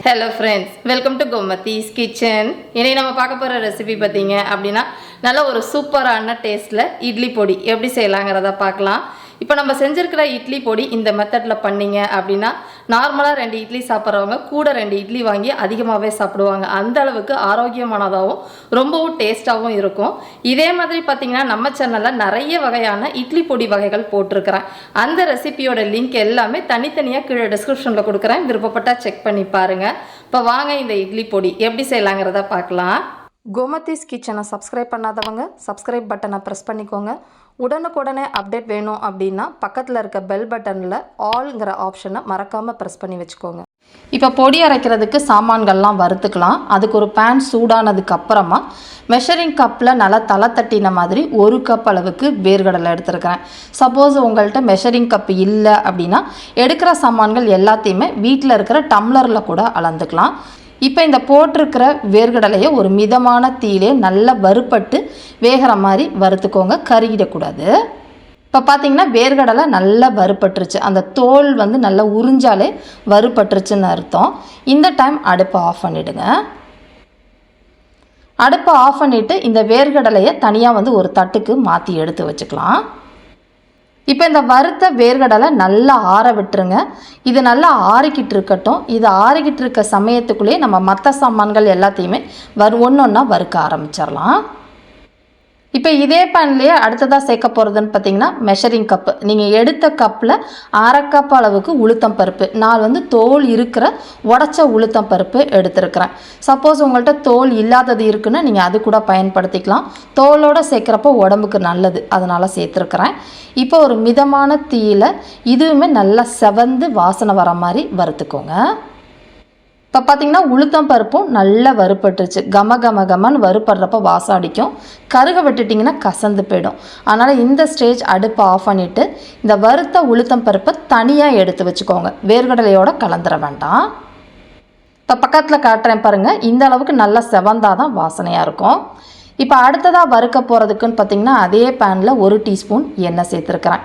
Hello friends, welcome to Gomathi's kitchen. இன்னைக்கு நம்ம பார்க்க போற ரெசிபி பாத்தீங்க அப்படினா நல்ல ஒரு சூப்பரான டேஸ்ட்ல இட்லி பொடி எப்படி செய்யலாம்ங்கறத பார்க்கலாம். இப்போ நம்ம செஞ்சிருக்கிற இட்லி பொடி இந்த மெத்தட்ல பண்ணீங்க அப்படினா நார்மலா 2 இட்லி சாப்பிடுறவங்க கூட 2 இட்லி வாங்கி அதிகமாவே சாப்பிடுவாங்க. அந்த அளவுக்கு ஆரோக்கியமானதாவும் ரொம்பவும் டேஸ்டாவும் இருக்கும். இதே மாதிரி பாத்தீங்கன்னா நம்ம சேனல்ல நிறைய வகையான இட்லி பொடி வகைகள் போட்டுருக்கேன். அந்த ரெசிபியோட லிங்க் எல்லாமே தனித்தனியா கீழே டிஸ்கிரிப்ஷன்ல கொடுக்குறேன். விருப்பப்பட்டா செக் பண்ணி பாருங்க. இப்போ வாங்க இந்த இட்லி பொடி எப்படி செய்யலாம்ங்கறத பார்க்கலாம். கோமதிஸ் கிச்சனை சப்ஸ்கிரைப் பண்ணாதவங்க சப்ஸ்கிரைப் பட்டனை ப்ரெஸ் பண்ணிக்கோங்க. உடனுக்குடனே அப்டேட் வேணும் அப்படின்னா பக்கத்தில் இருக்க பெல் பட்டனில் ஆல்ங்கிற ஆப்ஷனை மறக்காமல் ப்ரெஸ் பண்ணி வச்சுக்கோங்க. இப்போ பொடி அரைக்கிறதுக்கு சாமான்கள்லாம் வறுத்துக்கலாம். அதுக்கு ஒரு பேன் சூடானதுக்கு அப்புறமா மெஷரிங் கப்பில் நல்லா தலை தட்டின மாதிரி 1 கப் அளவுக்கு வேர்க்கடலை எடுத்துருக்கிறேன். சப்போஸ் உங்கள்கிட்ட மெஷரிங் கப் இல்லை அப்படின்னா எடுக்கிற சாமான்கள் எல்லாத்தையுமே வீட்டில் இருக்கிற டம்ளரில் கூட அளந்துக்கலாம். இப்போ இந்த போட்டிருக்கிற வேர்க்கடலையை ஒரு மிதமான தீயிலே நல்லா வறுப்பட்டு வேகிற மாதிரி வறுத்துக்கோங்க, கருகிடக்கூடாது. இப்போ பார்த்தீங்கன்னா வேர்க்கடலை நல்லா வறுப்பட்டுருச்சு, அந்த தோல் நல்லா உறிஞ்சாலே வறுப்பட்டுருச்சுன்னு அர்த்தம். இந்த டைம் அடுப்பை ஆஃப் பண்ணிவிடுங்க. அடுப்பை ஆஃப் பண்ணிவிட்டு இந்த வேர்க்கடலையை தனியாக ஒரு தட்டுக்கு மாற்றி எடுத்து வச்சுக்கலாம். இப்போ இந்த வறுத்த வேர்க்கடலை நல்லா ஆற விட்டுருங்க. இது நல்லா ஆறிக்கிட்டு இருக்கட்டும். இது ஆறிக்கிட்டு இருக்க சமயத்துக்குள்ளேயே நம்ம மற்ற சாமான்கள் எல்லாத்தையுமே ஒன்று ஒன்றா வறுக்க ஆரம்பிச்சிடலாம். இப்போ இதே பேன்லேயே அடுத்ததாக சேர்க்க போகிறதுன்னு பார்த்தீங்கன்னா மெஷரிங் கப்பு. நீங்கள் எடுத்த கப்பில் 1/2 கப் அளவுக்கு உளுத்தம் பருப்பு, நான் தோல் இருக்கிற உடச்ச உளுத்தம் பருப்பு எடுத்துருக்கிறேன். சப்போஸ் உங்கள்கிட்ட தோல் இல்லாதது இருக்குன்னு நீங்கள் அது கூட பயன்படுத்திக்கலாம். தோலோடு சேர்க்குறப்போ உடம்புக்கு நல்லது, அதனால் சேர்த்துருக்குறேன். இப்போ ஒரு மிதமான தீயில் இதுவுமே நல்லா செவந்து வாசனை வர மாதிரி வறுத்துக்கோங்க. இப்போ பார்த்தீங்கன்னா உளுத்தம் பருப்பும் நல்லா வறுப்பட்டுருச்சு. கமன்னு வறுப்படுறப்ப வாசம் அடிக்கும். கருக விட்டுட்டிங்கன்னா கசந்து போயிடும். அதனால் இந்த ஸ்டேஜ் அடுப்பை ஆஃப் பண்ணிவிட்டு இந்த வறுத்த உளுத்தம் பருப்பை தனியாக எடுத்து வச்சுக்கோங்க, வேர்க்கடலையோடு கலந்துட வேண்டாம். இப்போ பக்கத்தில் காட்டுறேன் பாருங்கள், இந்த அளவுக்கு நல்லா செவந்தாதான் வாசனையாக இருக்கும். இப்போ அடுத்ததாக வறுக்க போகிறதுக்குன்னு பார்த்திங்கன்னா அதே பேனில் 1 டீஸ்பூன் எண்ணெய் சேர்த்துருக்குறேன்.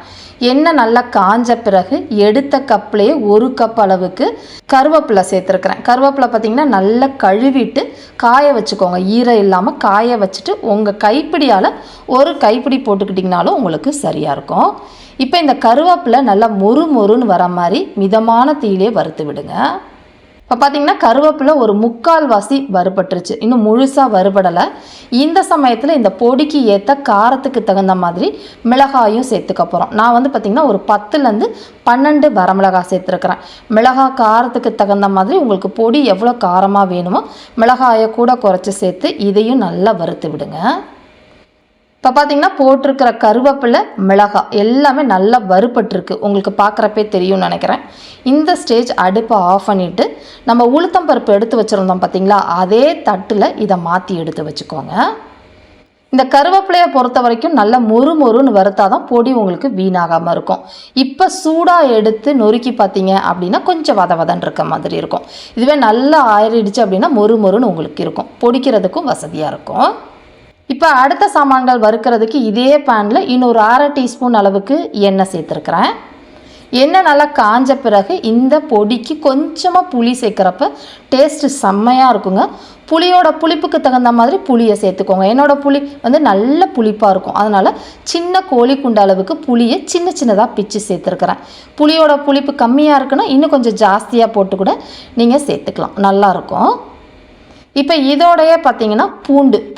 எண்ணெய் நல்லா காஞ்ச பிறகு எடுத்த கப்லேயே 1 கப் அளவுக்கு கருவேப்பிலை சேர்த்துருக்குறேன். கருவேப்பிலை பார்த்திங்கன்னா நல்லா கழுவிட்டு காய வச்சுக்கோங்க, ஈரம் இல்லாமல் காய வச்சுட்டு உங்கள் கைப்பிடியால் 1 கைப்பிடி போட்டுக்கிட்டிங்கனாலும் உங்களுக்கு சரியாக இருக்கும். இப்போ இந்த கருவேப்பிலை நல்லா மொறுன்னு வர மாதிரி மிதமான தீயிலே வறுத்து விடுங்க. இப்போ பார்த்தீங்கன்னா கருவேப்பிலை ஒரு 3/4 வாசி வறுபட்டுருச்சு, இன்னும் முழுசாக வறுபடலை. இந்த சமயத்தில் இந்த பொடிக்கு ஏற்ற காரத்துக்கு தகுந்த மாதிரி மிளகாயும் சேர்த்துக்க போகிறோம். நான் பார்த்திங்கன்னா ஒரு 10லேருந்து 12 வரமிளகாய் சேர்த்துருக்குறேன். மிளகாய் காரத்துக்கு தகுந்த மாதிரி உங்களுக்கு பொடி எவ்வளோ காரமாக வேணுமோ மிளகாயை கூட குறைச்சி சேர்த்து இதையும் நல்லா வறுத்து விடுங்க. இப்போ பார்த்தீங்கன்னா போட்டிருக்கிற கருவேப்பிலை மிளகாய் எல்லாமே நல்லா வறுபட்டுருக்கு, உங்களுக்கு பார்க்குறப்பே தெரியும்னு நினைக்கிறேன். இந்த ஸ்டேஜ் அடுப்பை ஆஃப் பண்ணிவிட்டு நம்ம உளுத்தம் பருப்பு எடுத்து வச்சுருந்தோம் பார்த்தீங்களா, அதே தட்டில் இதை மாற்றி எடுத்து வச்சுக்கோங்க. இந்த கருவேப்பிலையை பொறுத்த வரைக்கும் நல்லா மொறுன்னு வறுத்தா தான் பொடி உங்களுக்கு வீணாகாமல் இருக்கும். இப்போ சூடாக எடுத்து நொறுக்கி பார்த்தீங்க அப்படின்னா கொஞ்சம் வதன்னு இருக்க மாதிரி இருக்கும். இதுவே நல்லா ஆறிடுச்சு அப்படின்னா மொறுன்னு உங்களுக்கு இருக்கும், பொடிக்கிறதுக்கும் வசதியாக இருக்கும். இப்போ அடுத்த சாமான்கள் வறுக்கிறதுக்கு இதே பேனில் இன்னொரு 1/2 டீஸ்பூன் அளவுக்கு எண்ணெய் சேர்த்துருக்குறேன். எண்ணெய் நல்லா காஞ்ச பிறகு இந்த பொடிக்கு கொஞ்சமாக புளி சேர்க்குறப்ப டேஸ்ட்டு செம்மையாக இருக்குங்க. புளியோட புளிப்புக்கு தகுந்த மாதிரி புளியை சேர்த்துக்கோங்க. என்னோடய புளி நல்ல புளிப்பாக இருக்கும், அதனால் சின்ன கோழி குண்டு அளவுக்கு புளியை சின்னதாக பிச்சு சேர்த்துருக்குறேன். புளியோட புளிப்பு கம்மியாக இருக்குன்னா இன்னும் கொஞ்சம் ஜாஸ்தியாக போட்டு கூட நீங்கள் சேர்த்துக்கலாம், நல்லாயிருக்கும். இப்போ இதோடையே பார்த்தீங்கன்னா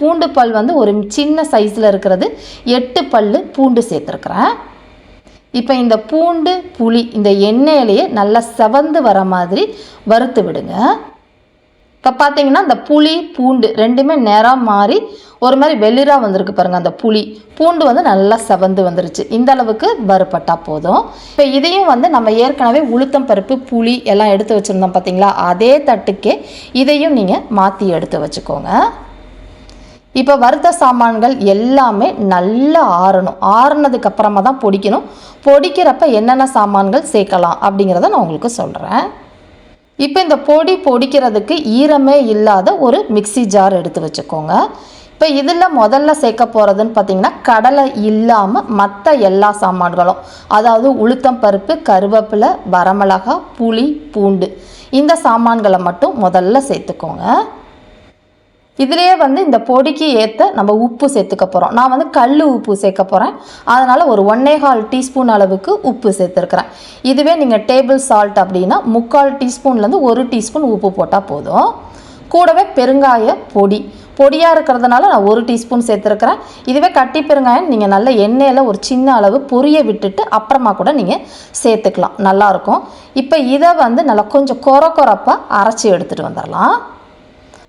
பூண்டு பல் ஒரு சின்ன சைஸில் இருக்கிறது 8 பல் பூண்டு சேர்த்துருக்குறேன். இப்போ இந்த பூண்டு புளி இந்த எண்ணெயிலேயே நல்லா செவந்து வர மாதிரி வறுத்து விடுங்க. இப்போ பார்த்தீங்கன்னா இந்த புளி பூண்டு ரெண்டுமே நிறம் மாறி ஒரு மாதிரி வெளிராக வந்திருக்கு பாருங்கள். அந்த பூண்டு நல்லா செவந்து வந்துருச்சு. இந்த அளவுக்கு வறுப்பட்டால் போதும். இப்போ இதையும் நம்ம ஏற்கனவே உளுத்தம் பருப்பு புளி எல்லாம் எடுத்து வச்சுருந்தோம் பார்த்தீங்களா, அதே தட்டுக்கே இதையும் நீங்கள் மாற்றி எடுத்து வச்சுக்கோங்க. இப்போ வறுத்த சாமான்கள் எல்லாமே நல்லா ஆறணும். ஆறுனதுக்கு அப்புறமா தான் பொடிக்கணும். பொடிக்கிறப்ப என்னென்ன சாமான்கள் சேர்க்கலாம் அப்படிங்கிறத நான் உங்களுக்கு சொல்கிறேன். இப்போ இந்த பொடி பொடிக்கிறதுக்கு ஈரமே இல்லாத ஒரு மிக்ஸி ஜார் எடுத்து வச்சுக்கோங்க. இப்போ இதில் முதல்ல சேர்க்க போகிறதுன்னு பார்த்தீங்கன்னா கடலை இல்லாமல் மற்ற எல்லா சாமான்களும், அதாவது உளுத்தம் பருப்பு, கருவேப்பிலை, வரமிளகாய், புளி, பூண்டு இந்த சாமான்களை மட்டும் முதல்ல சேர்த்துக்கோங்க. இதிலே வந்து இந்த பொடிக்கு ஏற்ற நம்ம உப்பு சேர்த்துக்க போகிறோம். நான் வந்து கல் உப்பு சேர்க்க போகிறேன். அதனால் ஒரு 1.25 டீஸ்பூன் அளவுக்கு உப்பு சேர்த்துருக்குறேன். இதுவே நீங்கள் டேபிள் சால்ட் அப்படின்னா 3/4 டீஸ்பூன்லேருந்து 1 டீஸ்பூன் உப்பு போட்டால் போதும். கூடவே பெருங்காய பொடி பொடியாக இருக்கிறதுனால நான் 1 டீஸ்பூன் சேர்த்துருக்குறேன். இதுவே கட்டி பெருங்காயம் நீங்கள் நல்ல எண்ணெயில் ஒரு சின்ன அளவு பொரிய விட்டுட்டு அப்புறமா கூட நீங்கள் சேர்த்துக்கலாம், நல்லாயிருக்கும். இப்போ இதை வந்து நல்லா கொஞ்சம் கொரப்பாக அரைச்சி எடுத்துகிட்டு வந்துடலாம்.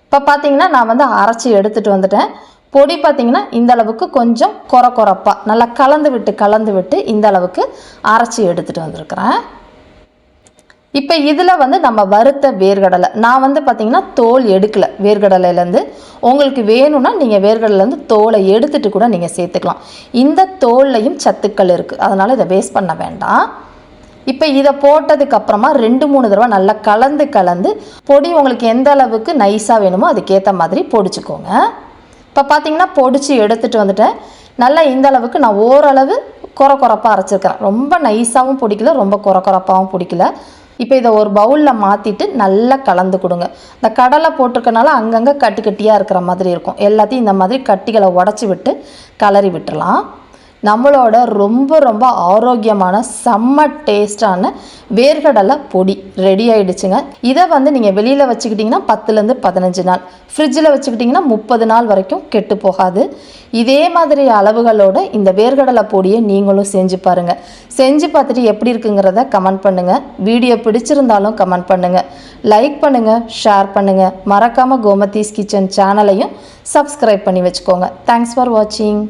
இப்போ பார்த்தீங்கன்னா நான் வந்து அரைச்சி எடுத்துகிட்டு வந்துட்டேன். பொடி பார்த்திங்கன்னா இந்த அளவுக்கு கொஞ்சம் கொரப்பாக நல்லா கலந்து விட்டு இந்த அளவுக்கு அரைச்சி எடுத்துகிட்டு வந்திருக்கிறேன். இப்போ இதில் வந்து நம்ம வறுத்த வேர்க்கடலை, நான் வந்து பார்த்திங்கன்னா தோல் எடுக்கலை வேர்க்கடலையிலேருந்து. உங்களுக்கு வேணும்னா நீங்கள் வேர்க்கடலைலேருந்து தோலை எடுத்துகிட்டு கூட நீங்கள் சேர்த்துக்கலாம். இந்த தோல்லையும் சத்துக்கள் இருக்குது, அதனால் இதை வேஸ்ட் பண்ண வேண்டாம். இப்போ இதை போட்டதுக்கப்புறமா 2-3 தடவை நல்லா கலந்து பொடி உங்களுக்கு எந்த அளவுக்கு நைஸாக வேணுமோ அதுக்கேற்ற மாதிரி பொடிச்சுக்கோங்க. இப்போ பார்த்தீங்கன்னா பொடிச்சு எடுத்துகிட்டு வந்துட்டேன். நல்லா இந்த அளவுக்கு நான் ஓரளவு கொரப்பாக அரைச்சிருக்கிறேன். ரொம்ப நைஸாகவும் பிடிக்கல, ரொம்ப கொரப்பாகவும் பிடிக்கல. இப்போ இதை ஒரு பவுலில் மாற்றிட்டு நல்லா கலந்து கொடுங்க. இந்த கடலை போட்டிருக்கனால அங்கங்கே கட்டியாக இருக்கிற மாதிரி இருக்கும். எல்லாத்தையும் இந்த மாதிரி கட்டிகளை உடச்சி விட்டு கிளறி விட்டுறலாம். நம்மளோட ரொம்ப ஆரோக்கியமான செம்ம டேஸ்டான வேர்க்கடலை பொடி ரெடி ஆகிடுச்சுங்க. இதை வந்து நீங்கள் வெளியில் வச்சுக்கிட்டிங்கன்னா 10லேருந்து 15 நாள், ஃப்ரிட்ஜில் வச்சுக்கிட்டிங்கன்னா 30 நாள் வரைக்கும் கெட்டு போகாது. இதே மாதிரி அளவுகளோட இந்த வேர்க்கடலை பொடியை நீங்களும் செஞ்சு பாருங்கள். செஞ்சு பார்த்துட்டு எப்படி இருக்குங்கிறத கமெண்ட் பண்ணுங்கள். வீடியோ பிடிச்சிருந்தாலும் கமெண்ட் பண்ணுங்கள், லைக் பண்ணுங்கள், ஷேர் பண்ணுங்கள். மறக்காமல் கோமதீஸ் கிச்சன் சேனலையும் சப்ஸ்கிரைப் பண்ணி வச்சுக்கோங்க. தேங்க்ஸ் ஃபார் வாட்சிங்.